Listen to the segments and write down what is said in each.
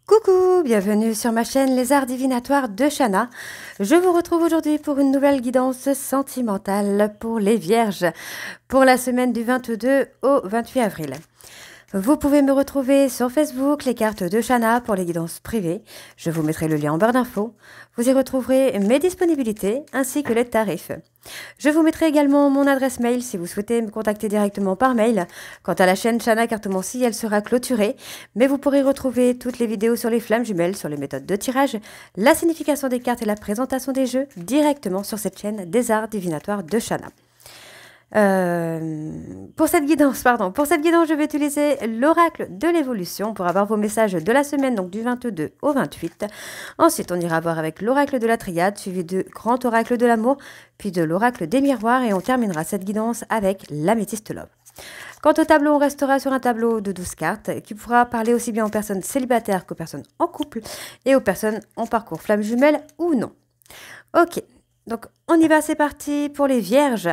Coucou, bienvenue sur ma chaîne Les Arts Divinatoires de Shana. Je vous retrouve aujourd'hui pour une nouvelle guidance sentimentale pour les Vierges pour la semaine du 22 au 28 avril. Vous pouvez me retrouver sur Facebook, les cartes de Shana pour les guidances privées. Je vous mettrai le lien en barre d'infos. Vous y retrouverez mes disponibilités ainsi que les tarifs. Je vous mettrai également mon adresse mail si vous souhaitez me contacter directement par mail. Quant à la chaîne Shana Cartomancie, elle sera clôturée, mais vous pourrez retrouver toutes les vidéos sur les flammes jumelles, sur les méthodes de tirage, la signification des cartes et la présentation des jeux directement sur cette chaîne des Arts Divinatoires de Shana. Pour cette guidance, je vais utiliser l'oracle de l'évolution pour avoir vos messages de la semaine, donc du 22 au 28. Ensuite, on ira voir avec l'oracle de la triade, suivi de grand oracle de l'amour, puis de l'oracle des miroirs, et on terminera cette guidance avec l'améthyste love. Quant au tableau, on restera sur un tableau de 12 cartes qui pourra parler aussi bien aux personnes célibataires qu'aux personnes en couple et aux personnes en parcours flamme jumelle ou non. Ok, donc on y va, c'est parti pour les Vierges.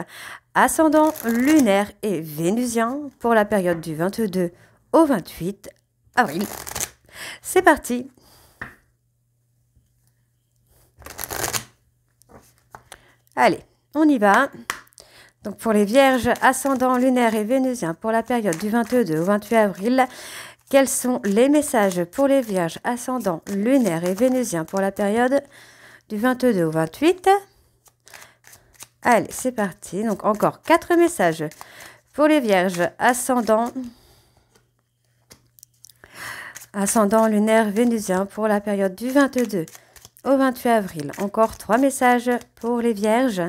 Ascendant lunaire et vénusien pour la période du 22 au 28 avril. C'est parti. Allez, on y va. Donc pour les Vierges, ascendant lunaire et vénusien pour la période du 22 au 28 avril, quels sont les messages pour les Vierges, ascendant lunaire et vénusien pour la période du 22 au 28 ? Allez, c'est parti. Donc, encore 4 messages pour les Vierges, ascendant lunaire vénusien pour la période du 22 au 28 avril. Encore 3 messages pour les Vierges,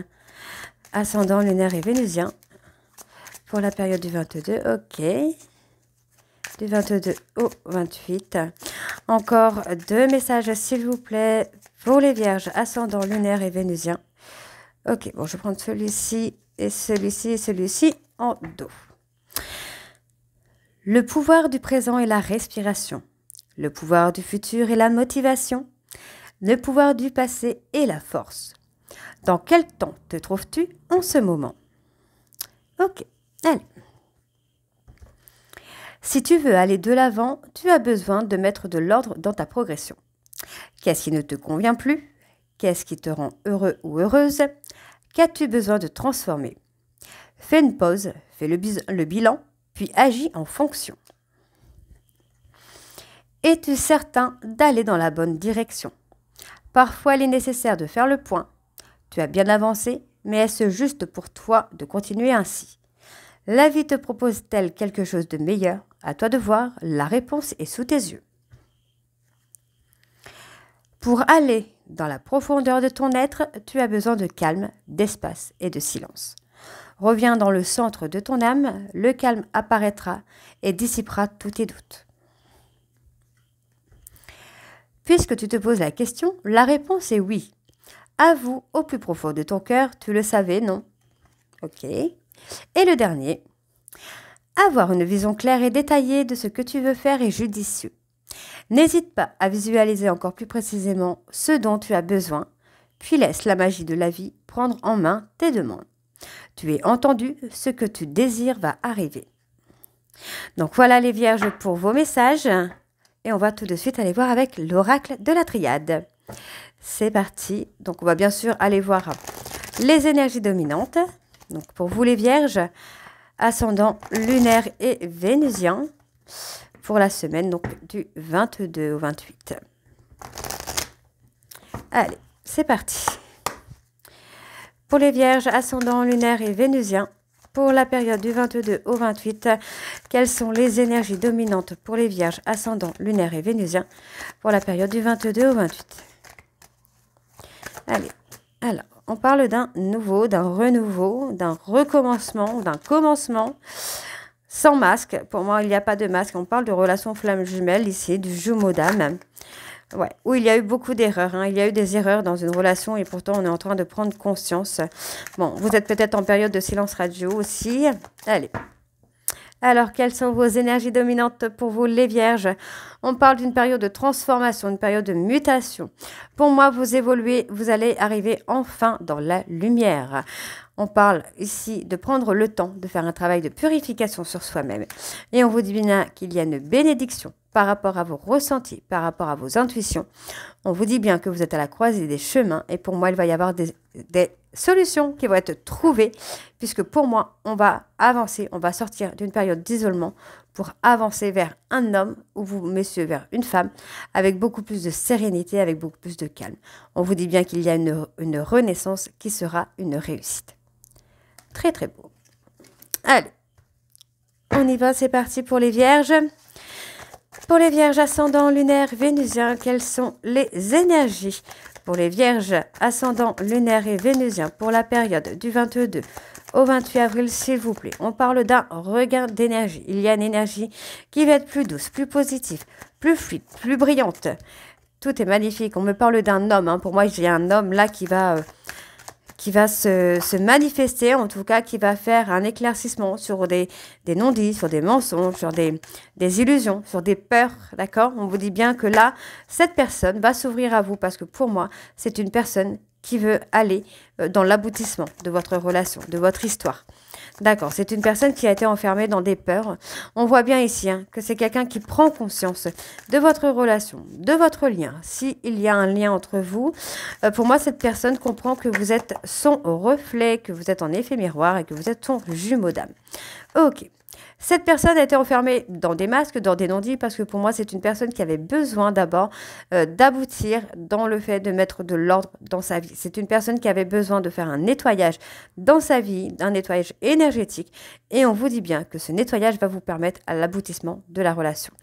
ascendant lunaire et vénusien pour la période du 22. Ok. Du 22 au 28. Encore 2 messages, s'il vous plaît, pour les Vierges, ascendant lunaire et vénusien. Ok, bon, je vais prendre celui-ci et celui-ci en dos. Le pouvoir du présent est la respiration. Le pouvoir du futur est la motivation. Le pouvoir du passé est la force. Dans quel temps te trouves-tu en ce moment? Ok, allez. Si tu veux aller de l'avant, tu as besoin de mettre de l'ordre dans ta progression. Qu'est-ce qui ne te convient plus? Qu'est-ce qui te rend heureux ou heureuse? Qu'as-tu besoin de transformer? Fais une pause, fais le bilan, puis agis en fonction. Es-tu certain d'aller dans la bonne direction? Parfois, il est nécessaire de faire le point. Tu as bien avancé, mais est-ce juste pour toi de continuer ainsi? La vie te propose-t-elle quelque chose de meilleur? À toi de voir, la réponse est sous tes yeux. Pour aller dans la profondeur de ton être, tu as besoin de calme, d'espace et de silence. Reviens dans le centre de ton âme, le calme apparaîtra et dissipera tous tes doutes. Puisque tu te poses la question, la réponse est oui. Avoue au plus profond de ton cœur, tu le savais, non? Ok. Et le dernier, avoir une vision claire et détaillée de ce que tu veux faire est judicieux. N'hésite pas à visualiser encore plus précisément ce dont tu as besoin, puis laisse la magie de la vie prendre en main tes demandes. Tu es entendu, ce que tu désires va arriver. Donc voilà les Vierges pour vos messages. Et on va tout de suite aller voir avec l'oracle de la triade. C'est parti. Donc on va bien sûr aller voir les énergies dominantes. Donc pour vous les Vierges, ascendant lunaire et vénusien pour la semaine donc du 22 au 28. Allez, c'est parti. Pour les Vierges, ascendant lunaire et vénusien, pour la période du 22 au 28, quelles sont les énergies dominantes pour les Vierges, ascendant lunaire et vénusien, pour la période du 22 au 28? Allez, alors, on parle d'un nouveau, d'un renouveau, d'un recommencement, d'un commencement. Sans masque, pour moi il n'y a pas de masque, on parle de relation flamme jumelle ici, du jumeau d'âme. Ouais, où il y a eu beaucoup d'erreurs, hein. Il y a eu des erreurs dans une relation et pourtant on est en train de prendre conscience. Bon, vous êtes peut-être en période de silence radio aussi. Allez. Alors, quelles sont vos énergies dominantes pour vous les Vierges? On parle d'une période de transformation, une période de mutation. Pour moi, vous évoluez, vous allez arriver enfin dans la lumière. On parle ici de prendre le temps de faire un travail de purification sur soi-même. Et on vous dit bien qu'il y a une bénédiction par rapport à vos ressentis, par rapport à vos intuitions. On vous dit bien que vous êtes à la croisée des chemins et pour moi, il va y avoir des solutions qui vont être trouvées puisque pour moi, on va avancer, on va sortir d'une période d'isolement pour avancer vers un homme ou vous, messieurs, vers une femme avec beaucoup plus de sérénité, avec beaucoup plus de calme. On vous dit bien qu'il y a une renaissance qui sera une réussite. Très, très beau. Allez, on y va, c'est parti pour les vierges. Pour les vierges ascendant lunaire vénusien, quelles sont les énergies pour les vierges ascendant lunaire et vénusien pour la période du 22 au 28 avril, s'il vous plaît? On parle d'un regain d'énergie. Il y a une énergie qui va être plus douce, plus positive, plus fluide, plus brillante. Tout est magnifique. On me parle d'un homme. Pour moi, j'ai un homme là qui va se manifester, en tout cas, qui va faire un éclaircissement sur des non-dits, sur des mensonges, sur des illusions, sur des peurs, d'accord? On vous dit bien que là, cette personne va s'ouvrir à vous parce que pour moi, c'est une personne qui veut aller dans l'aboutissement de votre relation, de votre histoire. D'accord, c'est une personne qui a été enfermée dans des peurs. On voit bien ici que c'est quelqu'un qui prend conscience de votre relation, de votre lien. S'il y a un lien entre vous, pour moi, cette personne comprend que vous êtes son reflet, que vous êtes en effet miroir et que vous êtes son jumeau d'âme. Ok. Cette personne a été enfermée dans des masques, dans des non-dits, parce que pour moi, c'est une personne qui avait besoin d'abord d'aboutir dans le fait de mettre de l'ordre dans sa vie. C'est une personne qui avait besoin de faire un nettoyage dans sa vie, un nettoyage énergétique. Et on vous dit bien que ce nettoyage va vous permettre à l'aboutissement de la relation.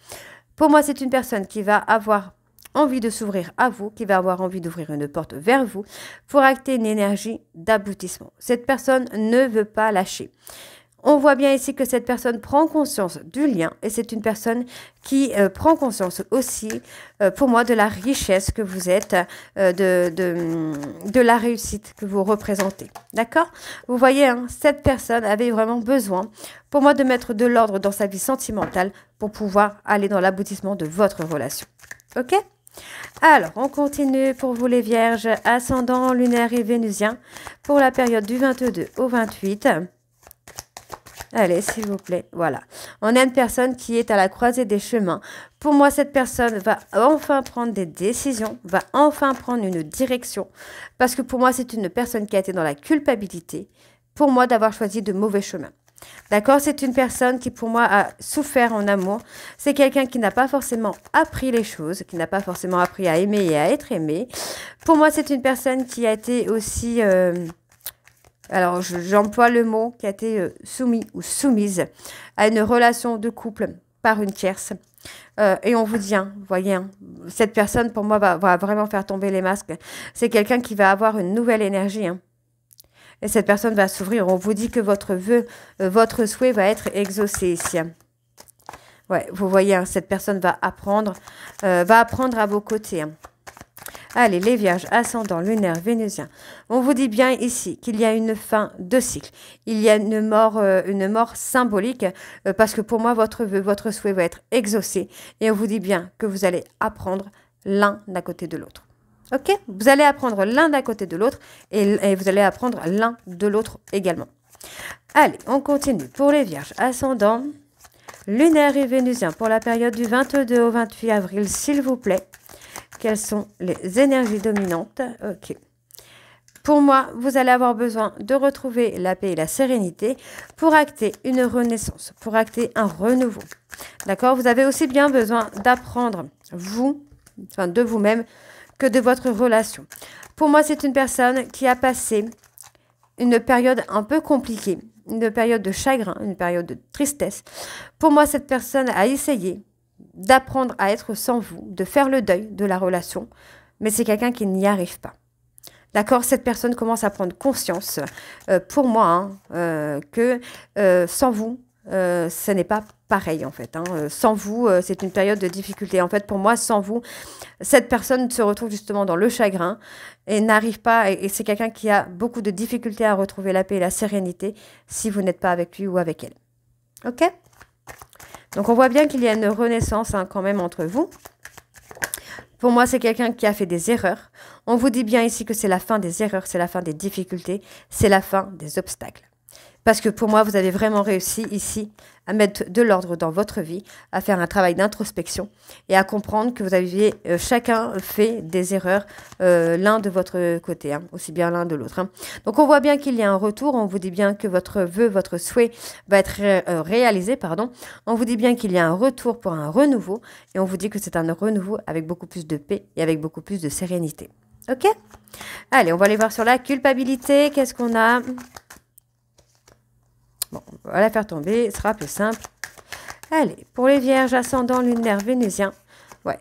Pour moi, c'est une personne qui va avoir envie de s'ouvrir à vous, qui va avoir envie d'ouvrir une porte vers vous pour acter une énergie d'aboutissement. Cette personne ne veut pas lâcher. On voit bien ici que cette personne prend conscience du lien et c'est une personne qui prend conscience aussi, pour moi, de la richesse que vous êtes, de la réussite que vous représentez. D'accord? Vous voyez, cette personne avait vraiment besoin, pour moi, de mettre de l'ordre dans sa vie sentimentale pour pouvoir aller dans l'aboutissement de votre relation. Ok? Alors, on continue pour vous les vierges, ascendant lunaire et vénusien, pour la période du 22 au 28. Allez, s'il vous plaît, voilà. On a une personne qui est à la croisée des chemins. Pour moi, cette personne va enfin prendre des décisions, va enfin prendre une direction. Parce que pour moi, c'est une personne qui a été dans la culpabilité, pour moi, d'avoir choisi de mauvais chemins. D'accord? C'est une personne qui, pour moi, a souffert en amour. C'est quelqu'un qui n'a pas forcément appris les choses, qui n'a pas forcément appris à aimer et à être aimé. Pour moi, c'est une personne qui a été aussi... alors, j'emploie le mot qui a été soumis ou soumise à une relation de couple par une tierce. Et on vous dit, vous voyez, cette personne, pour moi, va vraiment faire tomber les masques. C'est quelqu'un qui va avoir une nouvelle énergie. Et cette personne va s'ouvrir. On vous dit que votre vœu, votre souhait va être exaucé ici. Ouais, vous voyez, cette personne va apprendre à vos côtés. Allez, les vierges, ascendant lunaire, vénusien. On vous dit bien ici qu'il y a une fin de cycle. Il y a une mort symbolique parce que pour moi, votre vœu, votre souhait va être exaucé. Et on vous dit bien que vous allez apprendre l'un d'à côté de l'autre. Ok? Vous allez apprendre l'un d'à côté de l'autre et vous allez apprendre l'un de l'autre également. Allez, on continue. Pour les vierges, ascendant lunaire et vénusien pour la période du 22 au 28 avril, s'il vous plaît. Quelles sont les énergies dominantes? Ok. Pour moi, vous allez avoir besoin de retrouver la paix et la sérénité pour acter une renaissance, pour acter un renouveau. D'accord? Vous avez aussi bien besoin d'apprendre, de vous-même, que de votre relation. Pour moi, c'est une personne qui a passé une période un peu compliquée, une période de chagrin, une période de tristesse. Pour moi, cette personne a essayé d'apprendre à être sans vous, de faire le deuil de la relation, mais c'est quelqu'un qui n'y arrive pas. D'accord? Cette personne commence à prendre conscience, pour moi, que sans vous, ce n'est pas pareil en fait. Sans vous, c'est une période de difficulté. En fait, pour moi, sans vous, cette personne se retrouve justement dans le chagrin et n'arrive pas, et c'est quelqu'un qui a beaucoup de difficultés à retrouver la paix et la sérénité si vous n'êtes pas avec lui ou avec elle. Ok? Donc, on voit bien qu'il y a une renaissance quand même entre vous. Pour moi, c'est quelqu'un qui a fait des erreurs. On vous dit bien ici que c'est la fin des erreurs, c'est la fin des difficultés, c'est la fin des obstacles. Parce que pour moi, vous avez vraiment réussi ici à mettre de l'ordre dans votre vie, à faire un travail d'introspection et à comprendre que vous aviez chacun fait des erreurs l'un de votre côté, hein, aussi bien l'un de l'autre. Hein. Donc on voit bien qu'il y a un retour, on vous dit bien que votre vœu, votre souhait va être réalisé, pardon. On vous dit bien qu'il y a un retour pour un renouveau et on vous dit que c'est un renouveau avec beaucoup plus de paix et avec beaucoup plus de sérénité. Ok? Allez, on va aller voir sur la culpabilité. Qu'est-ce qu'on a? Bon, on va la faire tomber, ce sera plus simple. Allez, pour les vierges, ascendant lunaire vénusien, ouais.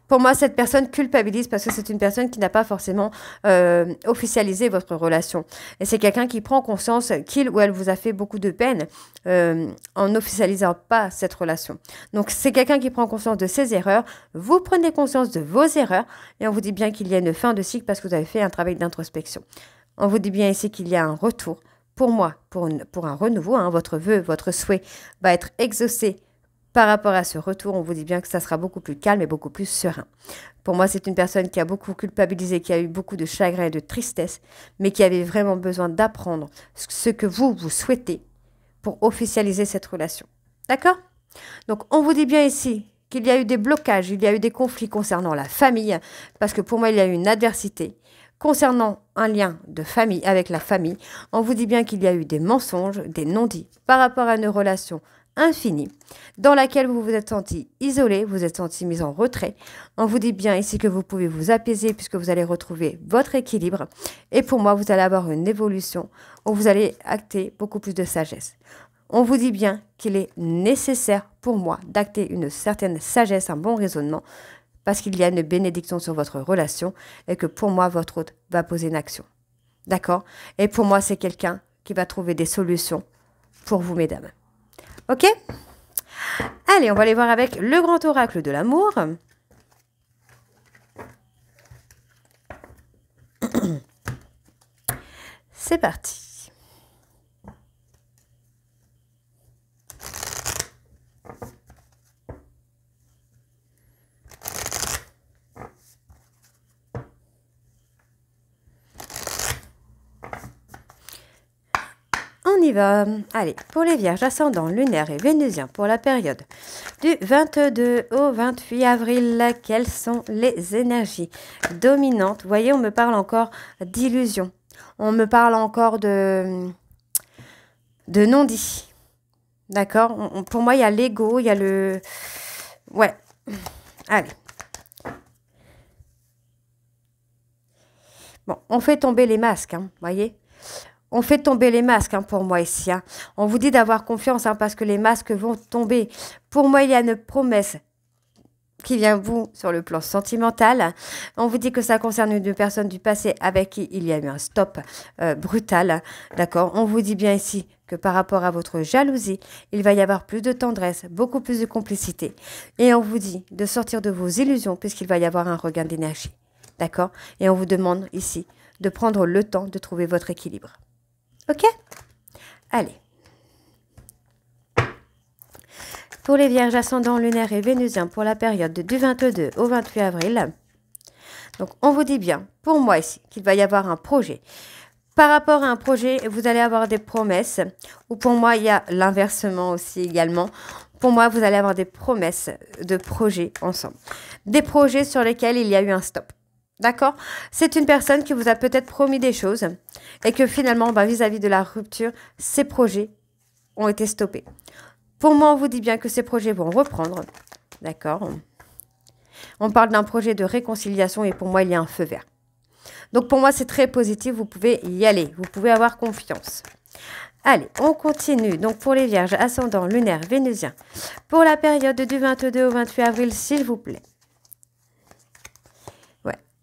Pour moi, cette personne culpabilise parce que c'est une personne qui n'a pas forcément officialisé votre relation. Et c'est quelqu'un qui prend conscience qu'il ou elle vous a fait beaucoup de peine en n'officialisant pas cette relation. Donc, c'est quelqu'un qui prend conscience de ses erreurs. Vous prenez conscience de vos erreurs et on vous dit bien qu'il y a une fin de cycle parce que vous avez fait un travail d'introspection. On vous dit bien ici qu'il y a un retour. Pour moi, pour un renouveau, hein, votre vœu, votre souhait va être exaucé par rapport à ce retour. On vous dit bien que ça sera beaucoup plus calme et beaucoup plus serein. Pour moi, c'est une personne qui a beaucoup culpabilisé, qui a eu beaucoup de chagrin et de tristesse, mais qui avait vraiment besoin d'apprendre ce que vous souhaitez pour officialiser cette relation. D'accord? Donc, on vous dit bien ici qu'il y a eu des blocages, il y a eu des conflits concernant la famille, parce que pour moi, il y a eu une adversité. Concernant un lien de famille avec la famille, on vous dit bien qu'il y a eu des mensonges, des non-dits par rapport à une relation infinie dans laquelle vous vous êtes senti isolé, vous êtes senti mis en retrait. On vous dit bien ici que vous pouvez vous apaiser puisque vous allez retrouver votre équilibre. Et pour moi, vous allez avoir une évolution où vous allez acter beaucoup plus de sagesse. On vous dit bien qu'il est nécessaire pour moi d'acter une certaine sagesse, un bon raisonnement, parce qu'il y a une bénédiction sur votre relation et que pour moi, votre hôte va poser une action. D'accord? Et pour moi, c'est quelqu'un qui va trouver des solutions pour vous, mesdames. Ok? Allez, on va aller voir avec le grand oracle de l'amour. C'est parti. On y va. Allez, pour les vierges ascendant lunaire et vénusien pour la période du 22 au 28 avril, quelles sont les énergies dominantes? Vous voyez, on me parle encore d'illusion. On me parle encore de non-dit. D'accord? Pour moi, il y a l'ego, il y a le... Ouais. Allez. Bon, on fait tomber les masques, hein, vous voyez? On fait tomber les masques hein, pour moi ici. Hein. On vous dit d'avoir confiance hein, parce que les masques vont tomber. Pour moi, il y a une promesse qui vient vous sur le plan sentimental. On vous dit que ça concerne une personne du passé avec qui il y a eu un stop brutal. D'accord? On vous dit bien ici que par rapport à votre jalousie, il va y avoir plus de tendresse, beaucoup plus de complicité. Et on vous dit de sortir de vos illusions puisqu'il va y avoir un regain d'énergie. D'accord? Et on vous demande ici de prendre le temps de trouver votre équilibre. Ok? Allez. Pour les vierges ascendant lunaire et vénusien pour la période du 22 au 28 avril. Donc, on vous dit bien, pour moi ici, qu'il va y avoir un projet. Par rapport à un projet, vous allez avoir des promesses. Ou pour moi, il y a l'inversement aussi également. Pour moi, vous allez avoir des promesses de projets ensemble. Des projets sur lesquels il y a eu un stop. D'accord? C'est une personne qui vous a peut-être promis des choses et que finalement, vis-à-vis de la rupture, ces projets ont été stoppés. Pour moi, on vous dit bien que ces projets vont reprendre. D'accord? On parle d'un projet de réconciliation et pour moi, il y a un feu vert. Donc, pour moi, c'est très positif. Vous pouvez y aller. Vous pouvez avoir confiance. Allez, on continue. Donc, pour les vierges ascendant lunaire vénusien, pour la période du 22 au 28 avril, s'il vous plaît.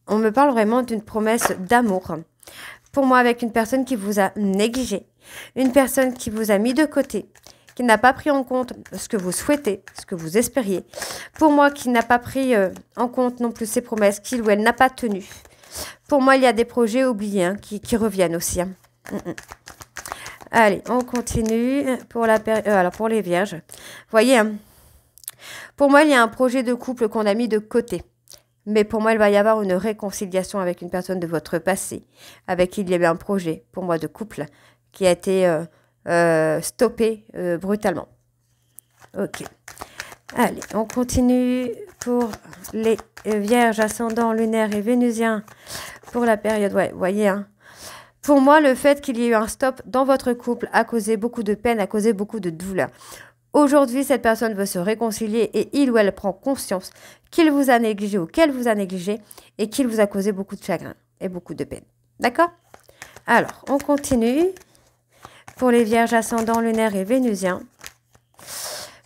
On me parle vraiment d'une promesse d'amour. Pour moi, avec une personne qui vous a négligé, une personne qui vous a mis de côté, qui n'a pas pris en compte ce que vous souhaitez, ce que vous espériez. Pour moi, qui n'a pas pris en compte non plus ses promesses, qu'il ou elle n'a pas tenu. Pour moi, il y a des projets oubliés hein, qui reviennent aussi. Hein. Allez, on continue pour, alors pour les vierges. Vous voyez, hein, pour moi, il y a un projet de couple qu'on a mis de côté. Mais pour moi, il va y avoir une réconciliation avec une personne de votre passé, avec qui il y avait un projet, pour moi, de couple, qui a été stopper brutalement. Ok. Allez, on continue pour les vierges ascendants lunaires et vénusiens pour la période. Ouais, vous voyez, hein. Pour moi, le fait qu'il y ait eu un stop dans votre couple a causé beaucoup de peine, a causé beaucoup de douleur. Aujourd'hui, cette personne veut se réconcilier et il ou elle prend conscience qu'il vous a négligé ou qu'elle vous a négligé et qu'il vous a causé beaucoup de chagrin et beaucoup de peine. D'accord? Alors, on continue pour les vierges ascendants lunaires et vénusiens.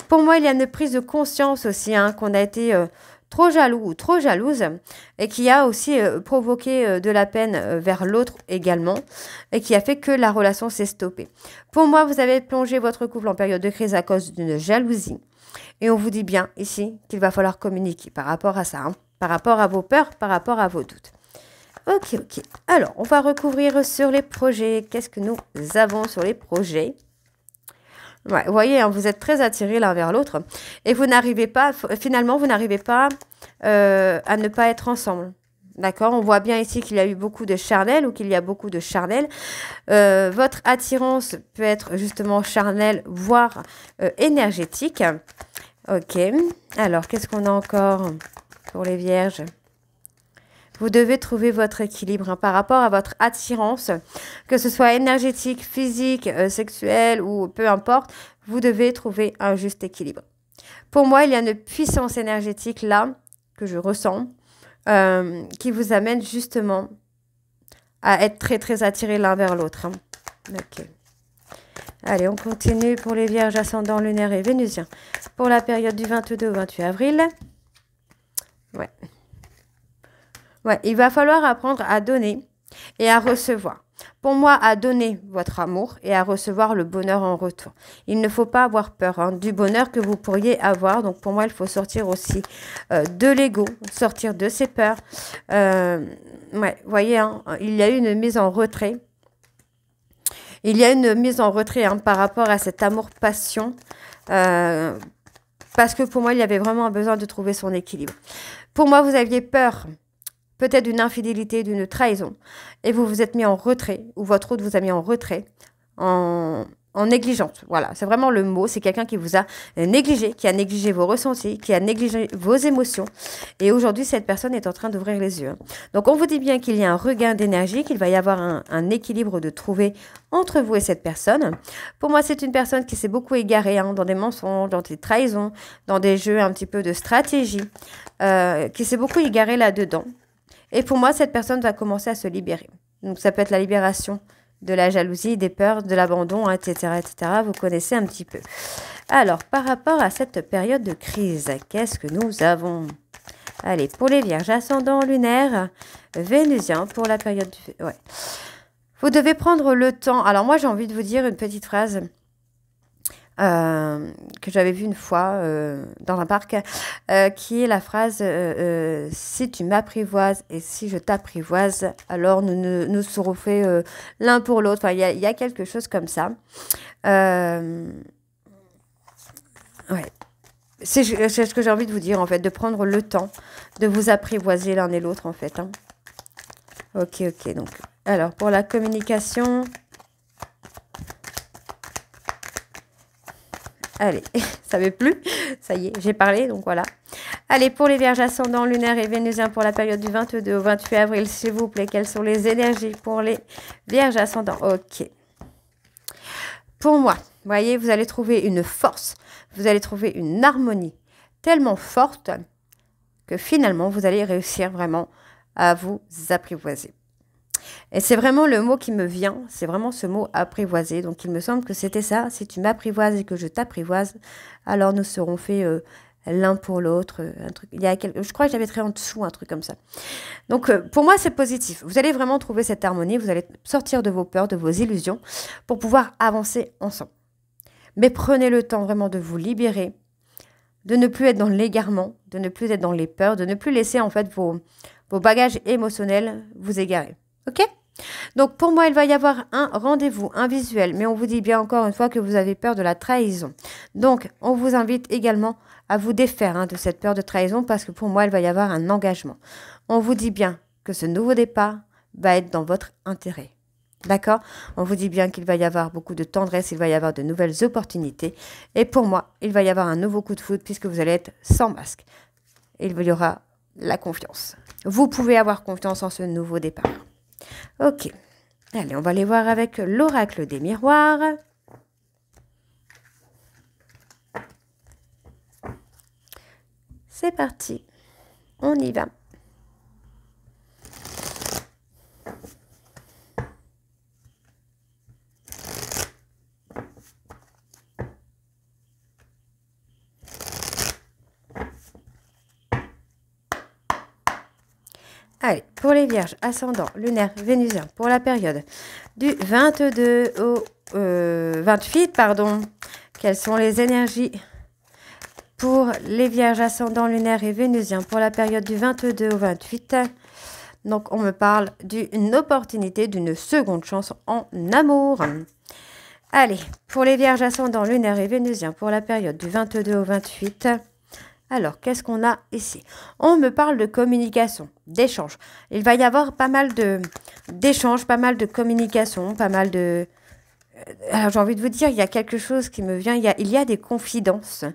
Pour moi, il y a une prise de conscience aussi, hein, qu'on a été trop jaloux ou trop jalouse et qui a aussi provoqué de la peine vers l'autre également et qui a fait que la relation s'est stoppée. Pour moi, vous avez plongé votre couple en période de crise à cause d'une jalousie et on vous dit bien ici qu'il va falloir communiquer par rapport à ça, hein, par rapport à vos peurs, par rapport à vos doutes. Ok, ok. Alors, on va recouvrir sur les projets. Qu'est-ce que nous avons sur les projets ? Ouais, vous voyez, hein, vous êtes très attirés l'un vers l'autre et vous n'arrivez pas, finalement, vous n'arrivez pas à ne pas être ensemble. D'accord? On voit bien ici qu'il y a eu beaucoup de charnel ou qu'il y a beaucoup de charnel. Votre attirance peut être justement charnelle, voire énergétique. Ok. Alors, qu'est-ce qu'on a encore pour les vierges ? Vous devez trouver votre équilibre, hein, par rapport à votre attirance, que ce soit énergétique, physique, sexuelle ou peu importe, vous devez trouver un juste équilibre. Pour moi, il y a une puissance énergétique là, que je ressens, qui vous amène justement à être très très attirés l'un vers l'autre. Hein. Ok. Allez, on continue pour les vierges ascendants lunaires et vénusiens. Pour la période du 22 au 28 avril. Ouais. Ouais, il va falloir apprendre à donner et à recevoir. Pour moi, à donner votre amour et à recevoir le bonheur en retour. Il ne faut pas avoir peur, hein, du bonheur que vous pourriez avoir. Donc pour moi, il faut sortir aussi de l'ego, sortir de ses peurs. Ouais, vous voyez, hein, il y a eu une mise en retrait. Il y a une mise en retrait, hein, par rapport à cet amour-passion. Parce que pour moi, il y avait vraiment besoin de trouver son équilibre. Pour moi, vous aviez peur peut-être d'une infidélité, d'une trahison, et vous vous êtes mis en retrait, ou votre autre vous a mis en retrait, en négligence. Voilà, c'est vraiment le mot, c'est quelqu'un qui vous a négligé, qui a négligé vos ressentis, qui a négligé vos émotions, et aujourd'hui, cette personne est en train d'ouvrir les yeux. Donc, on vous dit bien qu'il y a un regain d'énergie, qu'il va y avoir un équilibre de trouver entre vous et cette personne. Pour moi, c'est une personne qui s'est beaucoup égarée, hein, dans des mensonges, dans des trahisons, dans des jeux un petit peu de stratégie, qui s'est beaucoup égarée là-dedans. Et pour moi, cette personne va commencer à se libérer. Donc, ça peut être la libération de la jalousie, des peurs, de l'abandon, etc., etc. Vous connaissez un petit peu. Alors, par rapport à cette période de crise, qu'est-ce que nous avons? Allez, pour les vierges ascendants lunaires, vénusiens, pour la période du... Ouais. Vous devez prendre le temps. Alors, moi, j'ai envie de vous dire une petite phrase que j'avais vue une fois dans un parc, qui est la phrase si tu m'apprivoises et si je t'apprivoise, alors nous serons faits l'un pour l'autre. Enfin, il y a quelque chose comme ça. Ouais. C'est ce que j'ai envie de vous dire, en fait, de prendre le temps de vous apprivoiser l'un et l'autre, en fait. Hein. Ok, ok. Donc, alors, pour la communication... Allez, ça ne veut plus. Ça y est, j'ai parlé, donc voilà. Allez, pour les vierges ascendants lunaires et vénusiens pour la période du 22 au 28 avril, s'il vous plaît, quelles sont les énergies pour les vierges ascendants? Ok. Pour moi, vous voyez, vous allez trouver une force, vous allez trouver une harmonie tellement forte que finalement, vous allez réussir vraiment à vous apprivoiser. Et c'est vraiment le mot qui me vient, c'est vraiment ce mot apprivoiser. Donc, il me semble que c'était ça. Si tu m'apprivoises et que je t'apprivoise, alors nous serons faits l'un pour l'autre. Je crois que j'avais très en dessous un truc comme ça. Donc, pour moi, c'est positif. Vous allez vraiment trouver cette harmonie. Vous allez sortir de vos peurs, de vos illusions pour pouvoir avancer ensemble. Mais prenez le temps vraiment de vous libérer, de ne plus être dans l'égarement, de ne plus être dans les peurs, de ne plus laisser en fait vos bagages émotionnels vous égarer. Ok? Donc, pour moi, il va y avoir un rendez-vous, un visuel. Mais on vous dit bien encore une fois que vous avez peur de la trahison. Donc, on vous invite également à vous défaire de cette peur de trahison parce que pour moi, il va y avoir un engagement. On vous dit bien que ce nouveau départ va être dans votre intérêt. D'accord? On vous dit bien qu'il va y avoir beaucoup de tendresse, il va y avoir de nouvelles opportunités. Et pour moi, il va y avoir un nouveau coup de foudre puisque vous allez être sans masque. Il y aura la confiance. Vous pouvez avoir confiance en ce nouveau départ. Ok. Allez, on va aller voir avec l'oracle des miroirs. C'est parti. On y va. Allez, pour les vierges, ascendant, lunaire, vénusien, pour la période du 22 au 28, pardon, quelles sont les énergies pour les vierges, ascendant, lunaire et vénusien, pour la période du 22 au 28? Donc, on me parle d'une opportunité, d'une seconde chance en amour. Allez, pour les vierges, ascendant, lunaire et vénusien, pour la période du 22 au 28... Alors, qu'est-ce qu'on a ici? On me parle de communication, d'échange. Il va y avoir pas mal d'échanges, pas mal de communication, pas mal de... Alors, j'ai envie de vous dire, il y a quelque chose qui me vient, il y a des confidences.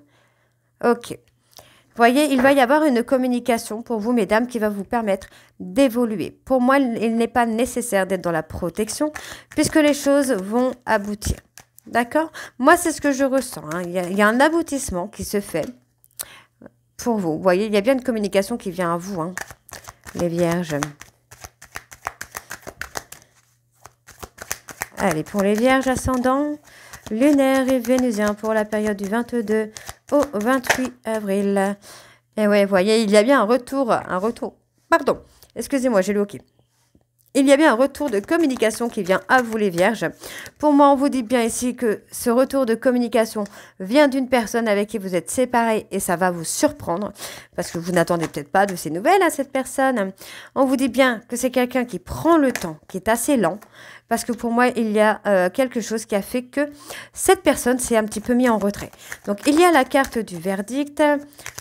Ok. Vous voyez, il va y avoir une communication pour vous, mesdames, qui va vous permettre d'évoluer. Pour moi, il n'est pas nécessaire d'être dans la protection, puisque les choses vont aboutir. D'accord? Moi, c'est ce que je ressens. Hein. Il y a un aboutissement qui se fait. Pour vous. Vous voyez, il y a bien une communication qui vient à vous, hein, les vierges. Allez, pour les vierges ascendants, lunaire et vénusien pour la période du 22 au 28 avril. Et ouais, vous voyez, il y a bien un retour. Pardon, excusez-moi, j'ai le hockey. Il y a bien un retour de communication qui vient à vous les vierges. Pour moi, on vous dit bien ici que ce retour de communication vient d'une personne avec qui vous êtes séparés et ça va vous surprendre parce que vous n'attendez peut-être pas de ces nouvelles à cette personne. On vous dit bien que c'est quelqu'un qui prend le temps, qui est assez lent parce que pour moi, il y a quelque chose qui a fait que cette personne s'est un petit peu mise en retrait. Donc, il y a la carte du verdict.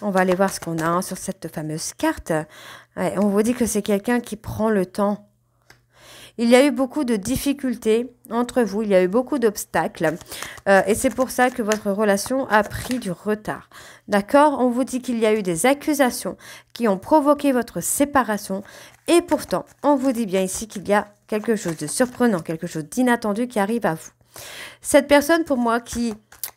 On va aller voir ce qu'on a hein, sur cette fameuse carte. Ouais, on vous dit que c'est quelqu'un qui prend le temps. Il y a eu beaucoup de difficultés entre vous, il y a eu beaucoup d'obstacles et c'est pour ça que votre relation a pris du retard. D'accord? On vous dit qu'il y a eu des accusations qui ont provoqué votre séparation et pourtant, on vous dit bien ici qu'il y a quelque chose de surprenant, quelque chose d'inattendu qui arrive à vous. Cette personne, pour moi, qui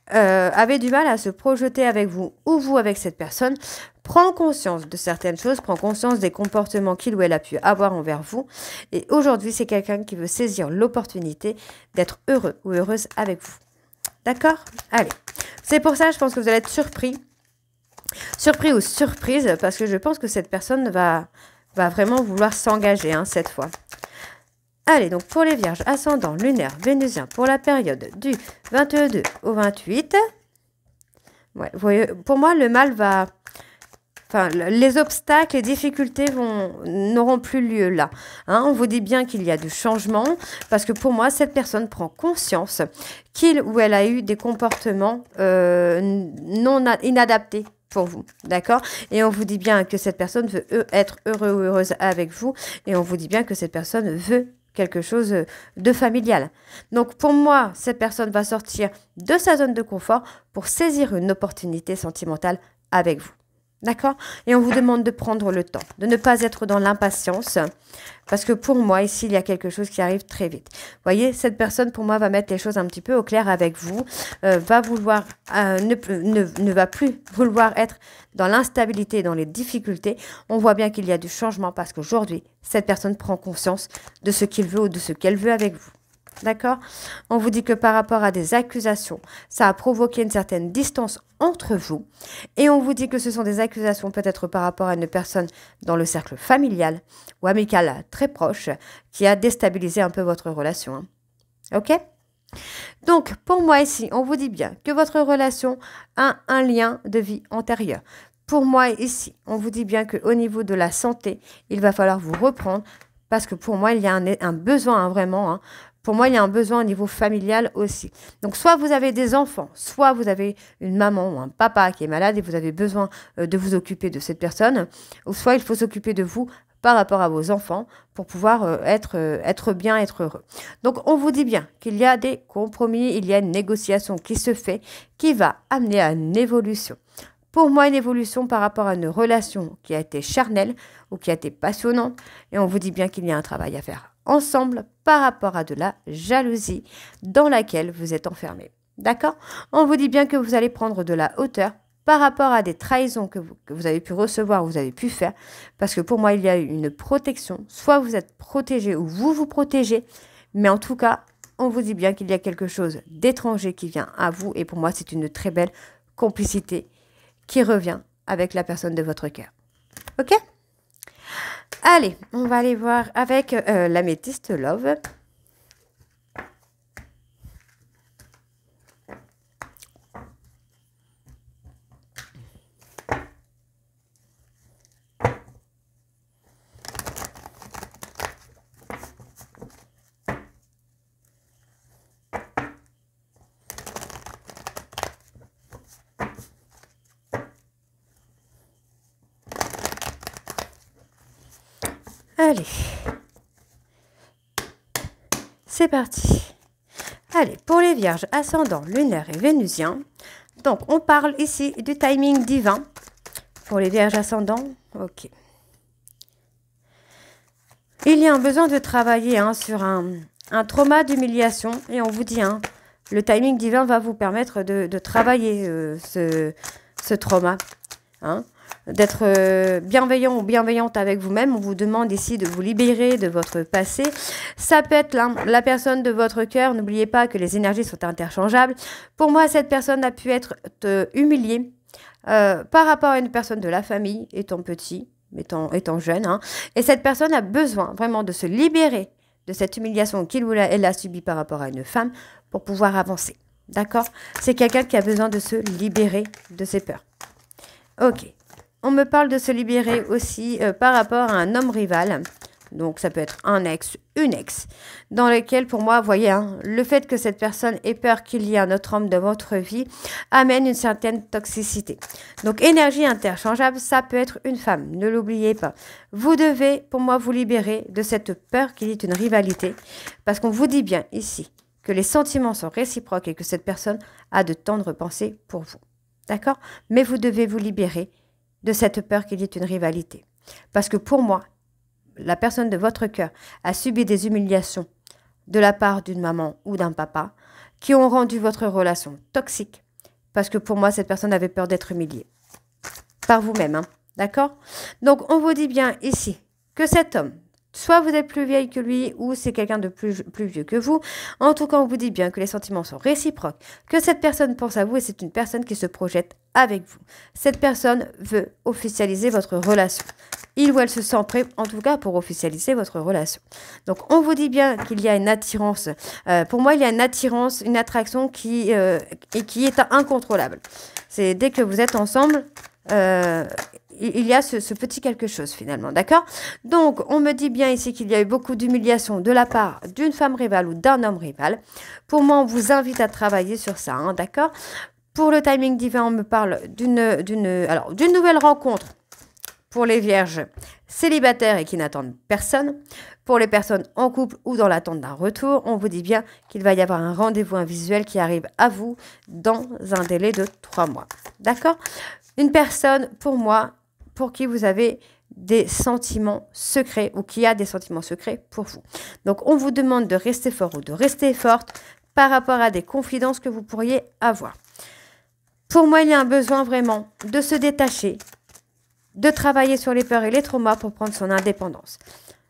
avait du mal à se projeter avec vous ou vous avec cette personne, prend conscience de certaines choses, prend conscience des comportements qu'il ou elle a pu avoir envers vous. Et aujourd'hui, c'est quelqu'un qui veut saisir l'opportunité d'être heureux ou heureuse avec vous. D'accord? Allez. C'est pour ça, je pense que vous allez être surpris. Surpris ou surprise, parce que je pense que cette personne va vraiment vouloir s'engager hein, cette fois. Allez, donc pour les vierges, ascendant, lunaire, vénusien, pour la période du 22 au 28. Ouais, vous voyez, pour moi, le mal va... Enfin, les obstacles, les difficultés n'auront plus lieu là. Hein, on vous dit bien qu'il y a du changement parce que pour moi, cette personne prend conscience qu'il ou elle a eu des comportements inadaptés pour vous. D'accord? Et on vous dit bien que cette personne veut être heureux ou heureuse avec vous et on vous dit bien que cette personne veut quelque chose de familial. Donc pour moi, cette personne va sortir de sa zone de confort pour saisir une opportunité sentimentale avec vous. D'accord? Et on vous demande de prendre le temps, de ne pas être dans l'impatience. Parce que pour moi, ici, il y a quelque chose qui arrive très vite. Vous voyez, cette personne, pour moi, va mettre les choses un petit peu au clair avec vous. Va vouloir, ne va plus vouloir être dans l'instabilité, dans les difficultés. On voit bien qu'il y a du changement parce qu'aujourd'hui, cette personne prend conscience de ce qu'il veut ou de ce qu'elle veut avec vous. D'accord? On vous dit que par rapport à des accusations, ça a provoqué une certaine distance entre vous. Et on vous dit que ce sont des accusations peut-être par rapport à une personne dans le cercle familial ou amical très proche qui a déstabilisé un peu votre relation. Hein. Ok? Donc, pour moi ici, on vous dit bien que votre relation a un lien de vie antérieur. Pour moi ici, on vous dit bien qu'au niveau de la santé, il va falloir vous reprendre parce que pour moi, il y a un besoin hein, vraiment. Hein, pour moi, il y a un besoin au niveau familial aussi. Donc, soit vous avez des enfants, soit vous avez une maman ou un papa qui est malade et vous avez besoin de vous occuper de cette personne, ou soit il faut s'occuper de vous par rapport à vos enfants pour pouvoir être bien, être heureux. Donc, on vous dit bien qu'il y a des compromis, il y a une négociation qui se fait, qui va amener à une évolution. Pour moi, une évolution par rapport à une relation qui a été charnelle ou qui a été passionnante. Et on vous dit bien qu'il y a un travail à faire ensemble par rapport à de la jalousie dans laquelle vous êtes enfermés. D'accord? On vous dit bien que vous allez prendre de la hauteur par rapport à des trahisons que vous avez pu recevoir, vous avez pu faire. Parce que pour moi, il y a eu une protection. Soit vous êtes protégé ou vous vous protégez. Mais en tout cas, on vous dit bien qu'il y a quelque chose d'étranger qui vient à vous. Et pour moi, c'est une très belle complicité qui revient avec la personne de votre cœur. Ok? Allez, on va aller voir avec l'améthyste Love. Allez, c'est parti. Allez, pour les vierges ascendant lunaire et vénusien, donc on parle ici du timing divin. Pour les vierges ascendants, ok. Il y a un besoin de travailler sur un trauma d'humiliation et on vous dit, le timing divin va vous permettre de travailler ce trauma. D'être bienveillant ou bienveillante avec vous-même. On vous demande ici de vous libérer de votre passé. Ça peut être la personne de votre cœur. N'oubliez pas que les énergies sont interchangeables. Pour moi, cette personne a pu être humiliée par rapport à une personne de la famille, étant petit, étant jeune. Et cette personne a besoin vraiment de se libérer de cette humiliation elle a subie par rapport à une femme pour pouvoir avancer. D'accord? C'est quelqu'un qui a besoin de se libérer de ses peurs. Ok. On me parle de se libérer aussi par rapport à un homme rival. Donc, ça peut être un ex, une ex. Dans lequel, pour moi, vous voyez, le fait que cette personne ait peur qu'il y ait un autre homme dans votre vie amène une certaine toxicité. Donc, énergie interchangeable, ça peut être une femme. Ne l'oubliez pas. Vous devez, pour moi, vous libérer de cette peur qu'il y ait une rivalité. Parce qu'on vous dit bien ici que les sentiments sont réciproques et que cette personne a de tendres pensées pour vous. D'accord? Mais vous devez vous libérer de cette peur qu'il y ait une rivalité. Parce que pour moi, la personne de votre cœur a subi des humiliations de la part d'une maman ou d'un papa qui ont rendu votre relation toxique. Parce que pour moi, cette personne avait peur d'être humiliée. Par vous-même, d'accord? Donc, on vous dit bien ici que cet homme, soit vous êtes plus vieille que lui ou c'est quelqu'un de plus vieux que vous. En tout cas, on vous dit bien que les sentiments sont réciproques, que cette personne pense à vous et c'est une personne qui se projette avec vous. Cette personne veut officialiser votre relation. Il ou elle se sent prêt, en tout cas, pour officialiser votre relation. Donc, on vous dit bien qu'il y a une attirance. Pour moi, il y a une attirance, une attraction qui est incontrôlable. C'est dès que vous êtes ensemble, il y a ce petit quelque chose finalement, d'accord? Donc, on me dit bien ici qu'il y a eu beaucoup d'humiliation de la part d'une femme rivale ou d'un homme rival. Pour moi, on vous invite à travailler sur ça, d'accord? Pour le timing divin, on me parle d'une nouvelle rencontre pour les vierges célibataires et qui n'attendent personne. Pour les personnes en couple ou dans l'attente d'un retour, on vous dit bien qu'il va y avoir un rendez-vous visuel qui arrive à vous dans un délai de 3 mois, d'accord? Une personne, pour moi, pour qui vous avez des sentiments secrets ou qui a des sentiments secrets pour vous. Donc, on vous demande de rester fort ou de rester forte par rapport à des confidences que vous pourriez avoir. Pour moi, il y a un besoin vraiment de se détacher, de travailler sur les peurs et les traumas pour prendre son indépendance.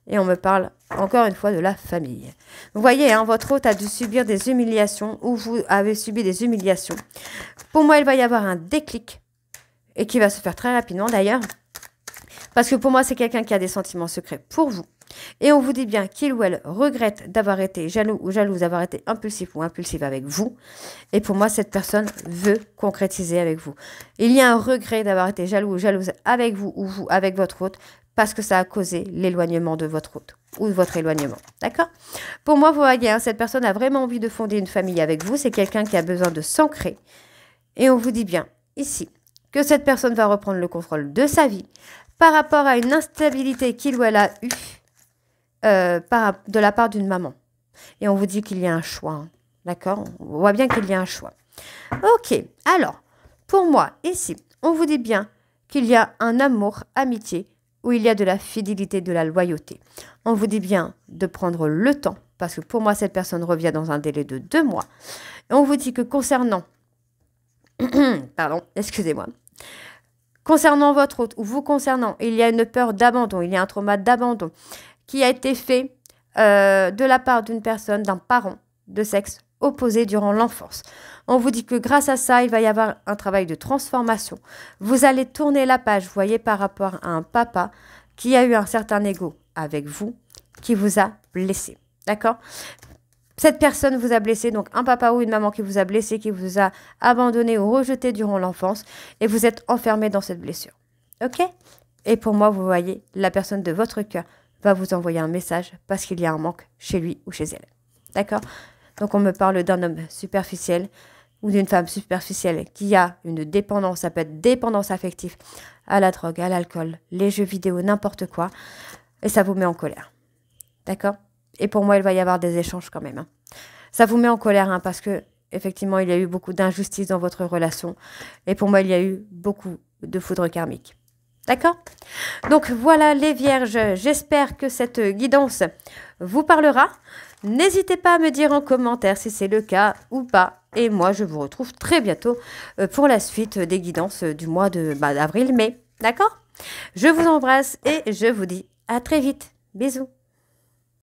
Et on me parle encore une fois de la famille. Vous voyez, votre hôte a dû subir des humiliations ou vous avez subi des humiliations. Pour moi, il va y avoir un déclic et qui va se faire très rapidement d'ailleurs. Parce que pour moi, c'est quelqu'un qui a des sentiments secrets pour vous. Et on vous dit bien qu'il ou elle regrette d'avoir été jaloux ou jalouse, d'avoir été impulsif ou impulsive avec vous. Et pour moi, cette personne veut concrétiser avec vous. Il y a un regret d'avoir été jaloux ou jalouse avec vous ou vous avec votre hôte parce que ça a causé l'éloignement de votre hôte ou de votre éloignement. D'accord? Pour moi, vous voyez, cette personne a vraiment envie de fonder une famille avec vous. C'est quelqu'un qui a besoin de s'ancrer. Et on vous dit bien ici que cette personne va reprendre le contrôle de sa vie par rapport à une instabilité qu'il ou elle a eue de la part d'une maman. Et on vous dit qu'il y a un choix. Hein. D'accord? On voit bien qu'il y a un choix. Ok, alors, pour moi, ici, on vous dit bien qu'il y a un amour, amitié, où il y a de la fidélité, de la loyauté. On vous dit bien de prendre le temps, parce que pour moi, cette personne revient dans un délai de 2 mois. Et on vous dit que concernant... Pardon, excusez-moi. Concernant votre hôte, ou vous concernant, il y a une peur d'abandon, il y a un trauma d'abandon qui a été fait de la part d'une personne, d'un parent de sexe opposé durant l'enfance. On vous dit que grâce à ça, il va y avoir un travail de transformation. Vous allez tourner la page, vous voyez, par rapport à un papa qui a eu un certain ego avec vous, qui vous a blessé. D'accord? Cette personne vous a blessé, donc un papa ou une maman qui vous a blessé, qui vous a abandonné ou rejeté durant l'enfance, et vous êtes enfermé dans cette blessure. Ok? Et pour moi, vous voyez, la personne de votre cœur va vous envoyer un message parce qu'il y a un manque chez lui ou chez elle. D'accord? Donc on me parle d'un homme superficiel ou d'une femme superficielle qui a une dépendance, ça peut être dépendance affective à la drogue, à l'alcool, les jeux vidéo, n'importe quoi, et ça vous met en colère. D'accord? Et pour moi, il va y avoir des échanges quand même. Hein. Ça vous met en colère hein, parce que effectivement, il y a eu beaucoup d'injustice dans votre relation. Et pour moi, il y a eu beaucoup de foudre karmique. D'accord? Donc voilà les vierges, j'espère que cette guidance vous parlera. N'hésitez pas à me dire en commentaire si c'est le cas ou pas. Et moi, je vous retrouve très bientôt pour la suite des guidances du mois d'avril-mai. D'accord? Je vous embrasse et je vous dis à très vite. Bisous.